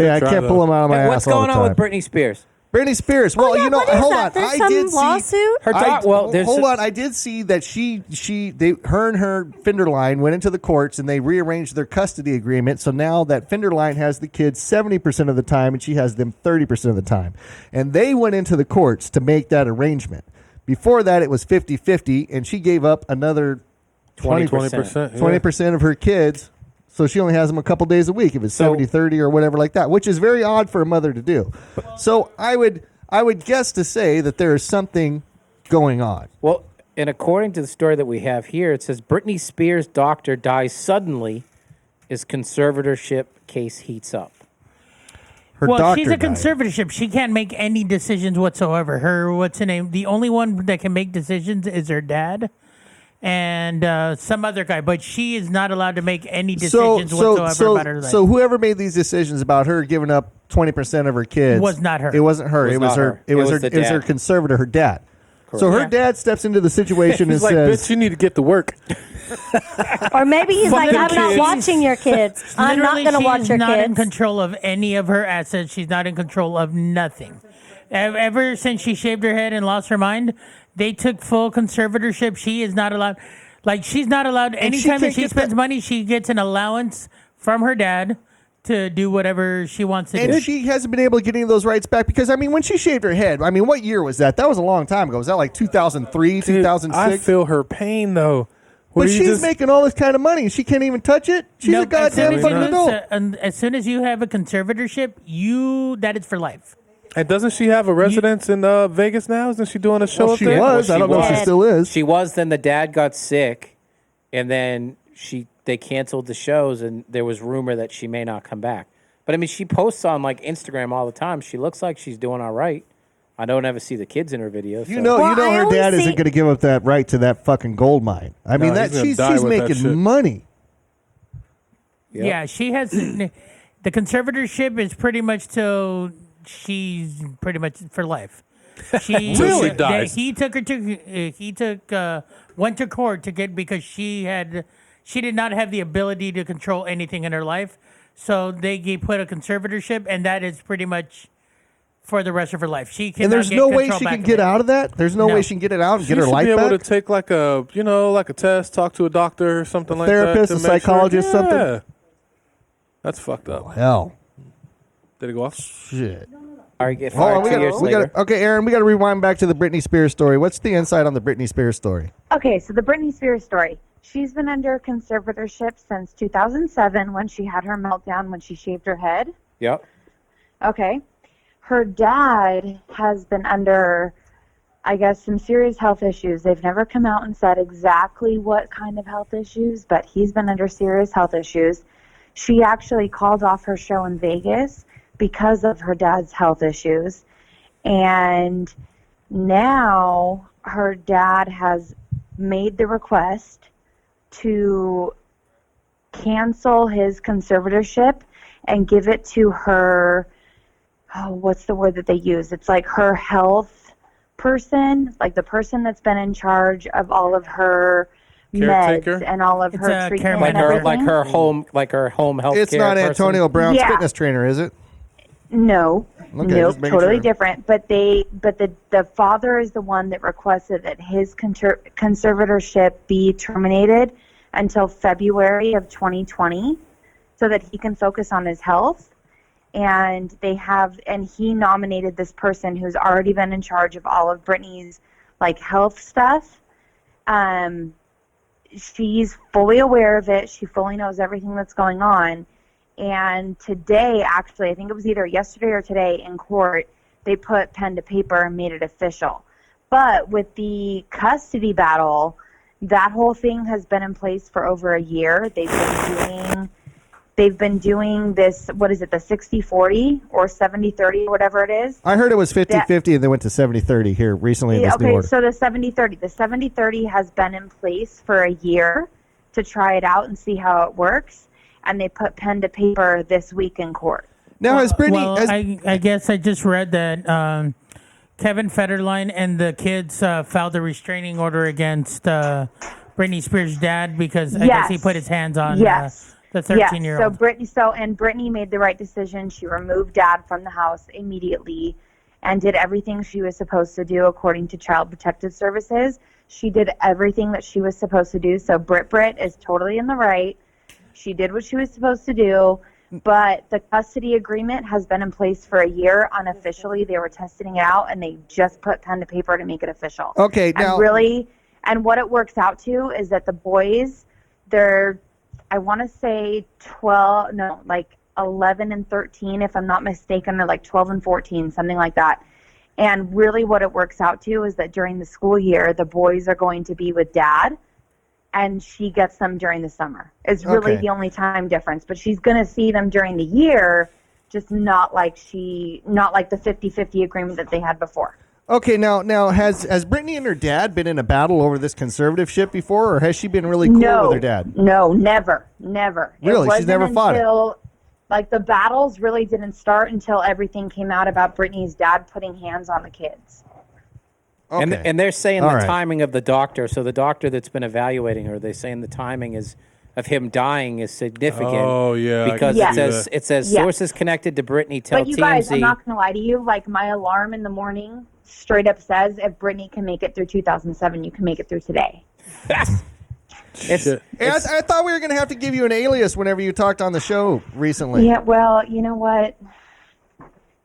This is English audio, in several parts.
Yeah, I can't pull them out of my ass. What's going on with Britney Spears? Britney Spears. Well, yeah, you know, what is hold that? on. There's I some did lawsuit? see Her hold on. I did see that her and her Fenderline went into the courts and they rearranged their custody agreement. So now that Fenderline has the kids 70% of the time and she has them 30% of the time. And they went into the courts to make that arrangement. Before that, it was 50-50, and she gave up another 20% of her kids. So she only has them a couple days a week if it's 70-30 or whatever like that, which is very odd for a mother to do. So I would guess to say that there is something going on. Well, and according to the story that we have here, it says Britney Spears' doctor dies suddenly as conservatorship case heats up. She's a conservatorship. She can't make any decisions whatsoever. What's her name? The only one that can make decisions is her dad and some other guy, but she is not allowed to make any decisions whatsoever about her life. So whoever made these decisions about her giving up 20% of her kids was not her. It wasn't her. It was her. It was her conservator, her dad. Correct. So her dad steps into the situation and like, says, "Bitch, you need to get to work." Or maybe he's like, "I'm not watching your kids. I'm not going to watch your kids." She's not in control of any of her assets. She's not in control of nothing. Ever since she shaved her head and lost her mind, they took full conservatorship. She is not allowed. Like, she's not allowed. Anytime that she spends money, she gets an allowance from her dad to do whatever she wants to do. And she hasn't been able to get any of those rights back because, I mean, when she shaved her head, I mean, what year was that? That was a long time ago. Was that like 2003, 2006? I feel her pain, though. But she's making all this kind of money. She can't even touch it. She's a goddamn fucking adult. As soon as you have a conservatorship, that is for life. And doesn't she have a residence in Vegas now? Isn't she doing a show up there? She was. I don't know if she still is. She was. Then the dad got sick, and then they canceled the shows, and there was rumor that she may not come back. But I mean, she posts on like Instagram all the time. She looks like she's doing all right. I don't ever see the kids in her videos. You know, her dad isn't going to give up that right to that fucking gold mine. I mean, she's making money. Yep. Yeah, she has the conservatorship is pretty much till she's pretty much for life. She really dies. He went to court to get because she did not have the ability to control anything in her life. So they put a conservatorship, and that is pretty much for the rest of her life. And there's no way she can get out of that? There's no way she can get it out and get her life back? She should be able to take like a test, talk to a doctor or something like that. Therapist, a psychologist, something? Yeah. That's fucked up. Hell. Did it go off? Shit. All right, get Hold fired 2 years later. Okay, Aaron, we got to rewind back to the Britney Spears story. What's the insight on the Britney Spears story? Okay, so the Britney Spears story. She's been under conservatorship since 2007 when she had her meltdown when she shaved her head. Yep. Okay. Her dad has been under, I guess, some serious health issues. They've never come out and said exactly what kind of health issues, but he's been under serious health issues. She actually called off her show in Vegas because of her dad's health issues. And now her dad has made the request to cancel his conservatorship and give it to her, what's the word that they use? It's like her health person, like the person that's been in charge of all of her meds and all of her treatment and everything. Like her home health care. It's not Antonio Brown's fitness trainer, is it? No, okay, nope, totally different. But the father is the one that requested that his conservatorship be terminated until February of 2020, so that he can focus on his health. And he nominated this person who's already been in charge of all of Britney's health stuff. She's fully aware of it. She fully knows everything that's going on. And today, actually, I think it was either yesterday or today in court, they put pen to paper and made it official. But with the custody battle, that whole thing has been in place for over a year. They've been doing this, what is it, the 60-40 or 70-30 or whatever it is? I heard it was 50-50 and they went to 70-30 here recently in this new order. So the 70-30. The 70-30 has been in place for a year to try it out and see how it works. And they put pen to paper this week in court. Now, has Britney... I guess I just read that Kevin Fenderline and the kids filed a restraining order against Britney Spears' dad because I guess he put his hands on The Yes. 13-year-old. And Britney made the right decision. She removed Dad from the house immediately and did everything she was supposed to do according to Child Protective Services. She did everything that she was supposed to do. So Brit is totally in the right. She did what she was supposed to do. But the custody agreement has been in place for a year unofficially. They were testing it out, and they just put pen to paper to make it official. Okay, now And what it works out to is that the boys, they're, I want to say 11 and 13, if I'm not mistaken. They're like 12 and 14, something like that. And really what it works out to is that during the school year, the boys are going to be with Dad, and she gets them during the summer. It's really the only time difference. But she's going to see them during the year, just not like the 50-50 agreement that they had before. Okay, now has Britney and her dad been in a battle over this conservatorship before, or has she been really cool with her dad? No, never. Really? She's never fought it? Like, the battles really didn't start until everything came out about Britney's dad putting hands on the kids. Okay. And they're saying All the right. timing of the doctor. So the doctor that's been evaluating her, they're saying the timing of him dying is significant. Oh, yeah. Because can it says sources connected to Britney tell But you guys, I'm TMZ. not going to lie to you. Like, my alarm in the morning straight up says if Britney can make it through 2007, you can make it through today. Shit. Hey, I thought we were going to have to give you an alias whenever you talked on the show recently. Yeah, well, you know what?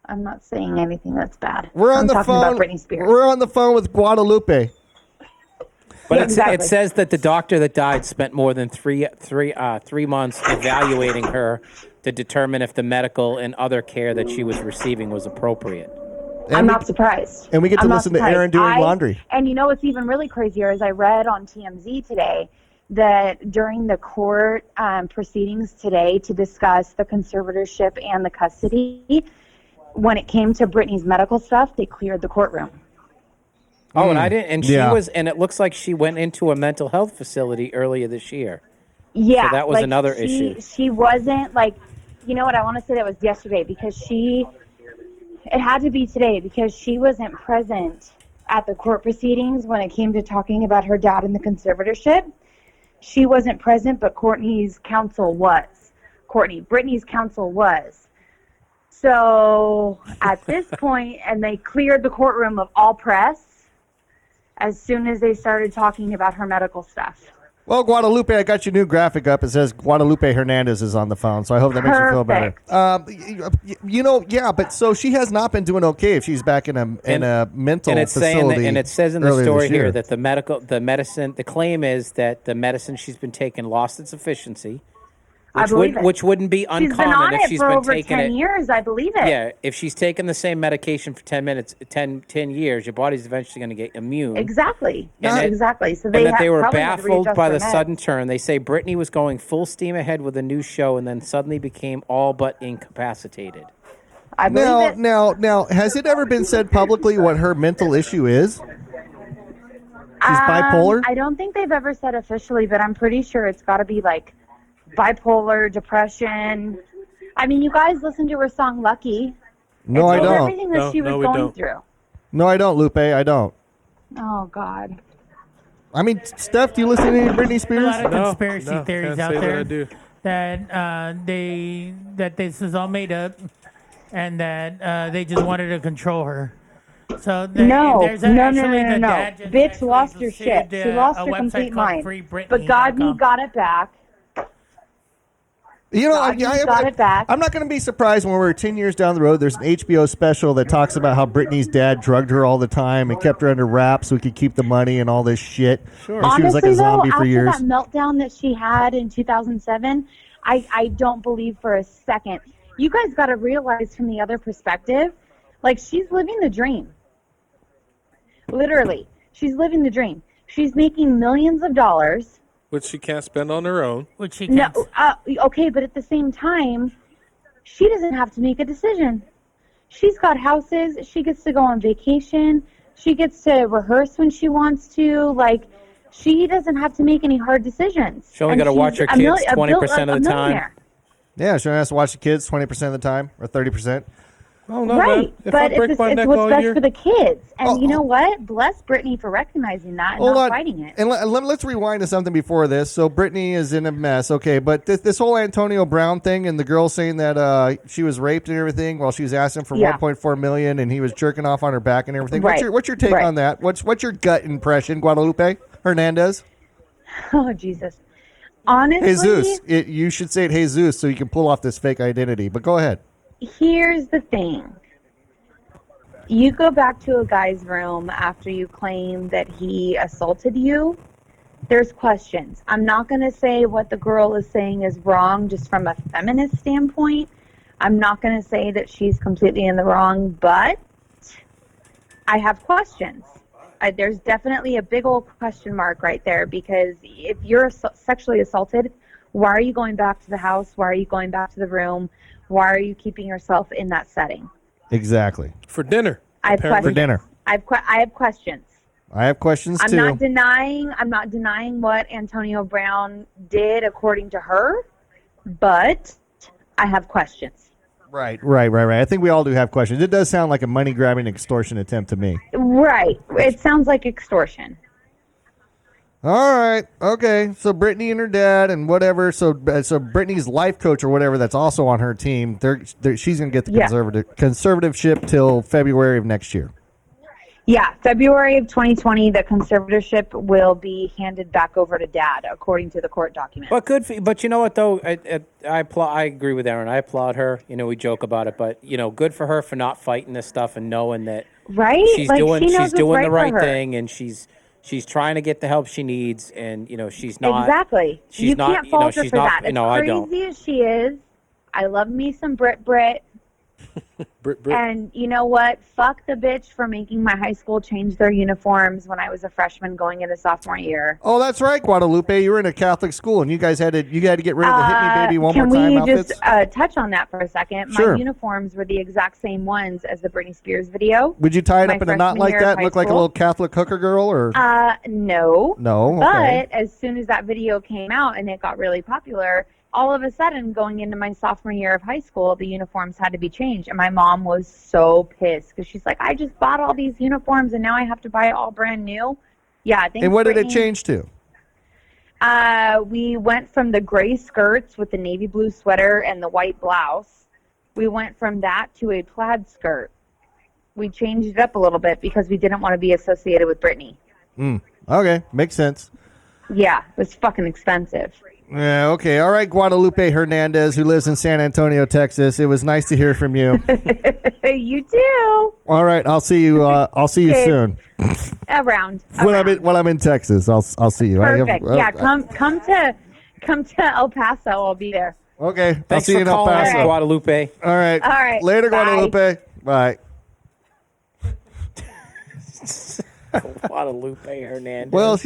I'm not saying anything that's bad. We're on I'm the talking phone. about Britney Spears. We're on the phone with Guadalupe. But Yeah, it exactly. says that the doctor that died spent more than three months evaluating her to determine if the medical and other care that she was receiving was appropriate. I'm not surprised. And we get to I'm not listen to surprised. Aaron doing laundry. And you know what's even really crazier is I read on TMZ today that during the court proceedings today to discuss the conservatorship and the custody, when it came to Britney's medical stuff, they cleared the courtroom. Oh, and I didn't. And she Yeah. was, and it looks like she went into a mental health facility earlier this year. Yeah, So that was another issue. She wasn't like, you know what? I want to say that was yesterday because it had to be today because she wasn't present at the court proceedings when it came to talking about her dad and the conservatorship. She wasn't present, but Britney's counsel was. So at this point, and they cleared the courtroom of all press as soon as they started talking about her medical stuff. Well, Guadalupe, I got your new graphic up. It says Guadalupe Hernandez is on the phone, so I hope that makes you feel better. But so she has not been doing okay if she's back in a mental And it's saying facility. that, and it says in the earlier story this year. here that the claim is that the medicine she's been taking lost its efficiency, I believe it. which wouldn't be She's been uncommon on if it she's for been over taking 10 it. years, I believe it. Yeah, if she's taking the same medication for 10 years, your body's eventually going to get immune. Exactly. And that- Exactly. So And that they were probably had to baffled readjust by their the meds. sudden turn. They say Britney was going full steam ahead with a new show and then suddenly became all but incapacitated. I believe it. Now, has it ever been said publicly what her mental issue is? She's bipolar? I don't think they've ever said officially, but I'm pretty sure it's got to be like bipolar, depression. I mean, you guys listen to her song Lucky. No, I It's don't. everything that she was No, we going don't. through. No, I don't, Lupe. I don't. Oh, God. I mean, Steph, do you listen to any Britney A Spears? lot of No, conspiracy no, theories can't out say that there I do. that this is all made up and that they just wanted to control her. So No. the dad just Bitch actually lost her sued, shit. She lost a her website complete called mind. FreeBritney.com. But Godney got it back. You know, got it back. I'm not going to be surprised when we're 10 years down the road. There's an HBO special that talks about how Britney's dad drugged her all the time and kept her under wraps so he could keep the money and all this shit. Sure. And she was like a zombie though, for years. after that meltdown that she had in 2007, I don't believe for a second. You guys got to realize from the other perspective, like, she's living the dream. Literally, she's living the dream. She's making millions of dollars. Which she can't spend on her own. Which she No, can't. okay, but at the same time, she doesn't have to make a decision. She's got houses. She gets to go on vacation. She gets to rehearse when she wants to. Like, she doesn't have to make any hard decisions. She only And got to watch she's her a kids 20% of the time. millionaire. Yeah, she only has to watch the kids 20% of the time or 30%. Oh, no, Right, man. If I but break it's my neck what's all best year, for the kids. And Oh, you know what? Bless Britney for recognizing that and Hold not on. fighting it. And let's rewind to something before this. So Britney is in a mess. Okay, but this whole Antonio Brown thing and the girl saying that she was raped and everything while she was asking for Yeah. 1.4 million and he was jerking off on her back and everything. Right. What's your take Right. on that? What's your gut impression, Guadalupe Hernandez? Oh, Jesus. Honestly, Jesus. You should say it Jesus so you can pull off this fake identity. But go ahead. here's the thing. You go back to a guy's room after you claim that he assaulted you, there's questions. I'm not going to say what the girl is saying is wrong just from a feminist standpoint. I'm not going to say that she's completely in the wrong, but I have questions. There's definitely a big old question mark right there, because if you're sexually assaulted, why are you going back to the house? Why are you going back to the room? Why are you keeping yourself in that setting? Exactly. for dinner. I have apparently. questions. For dinner. I have questions. I have questions I'm too. not denying what Antonio Brown did according to her, but I have questions. Right. I think we all do have questions. It does sound like a money grabbing extortion attempt to me. Right. It sounds like extortion. All right. Okay. So Britney and her dad and whatever. So Britney's life coach or whatever that's also on her team. She's gonna get the Yeah. conservatorship till February of next year. Yeah, February of 2020, the conservatorship will be handed back over to Dad, according to the court document. But good. But you know what though, I agree with Aaron. I applaud her. You know, we joke about it, but you know, good for her for not fighting this stuff and knowing that Right? she's Like, doing she knows she's what's doing the for right her. thing, and she's trying to get the help she needs, and you know, she's not Exactly. She's You not. can't You know, fault her she's for not. that. You As know, I crazy don't. as she is, I love me some Brit. Brit. And you know what? Fuck the bitch for making my high school change their uniforms when I was a freshman going into sophomore year. Oh, that's right, Guadalupe. You were in a Catholic school, and you guys had to get rid of the "Hit Me, Baby, One More Time" Can we outfits. just touch on that for a second? Sure. My uniforms were the exact same ones as the Britney Spears video. Would you tie it my up in a knot freshman like year of that and high look like a school. little Catholic hooker girl, or No. no? Okay. But as soon as that video came out and it got really popular, all of a sudden, going into my sophomore year of high school, the uniforms had to be changed. And my mom was so pissed because she's like, I just bought all these uniforms and now I have to buy it all brand new. Yeah. Thanks, And what did it Britney. change to? We went from the gray skirts with the navy blue sweater and the white blouse. We went from that to a plaid skirt. We changed it up a little bit because we didn't want to be associated with Britney. Okay, makes sense. Yeah, it was fucking expensive. Yeah, okay. All right, Guadalupe Hernandez, who lives in San Antonio, Texas. It was nice to hear from you. You too. All right, I'll see you. I'll see you Okay. soon. Around. When I'm in Texas, I'll see you. Perfect. Yeah, come to El Paso. I'll be there. Okay, I'll Thanks see you for in El calling us, Paso. Guadalupe. All right. All right. Later, Bye. Guadalupe. Bye. Guadalupe Hernandez. Well,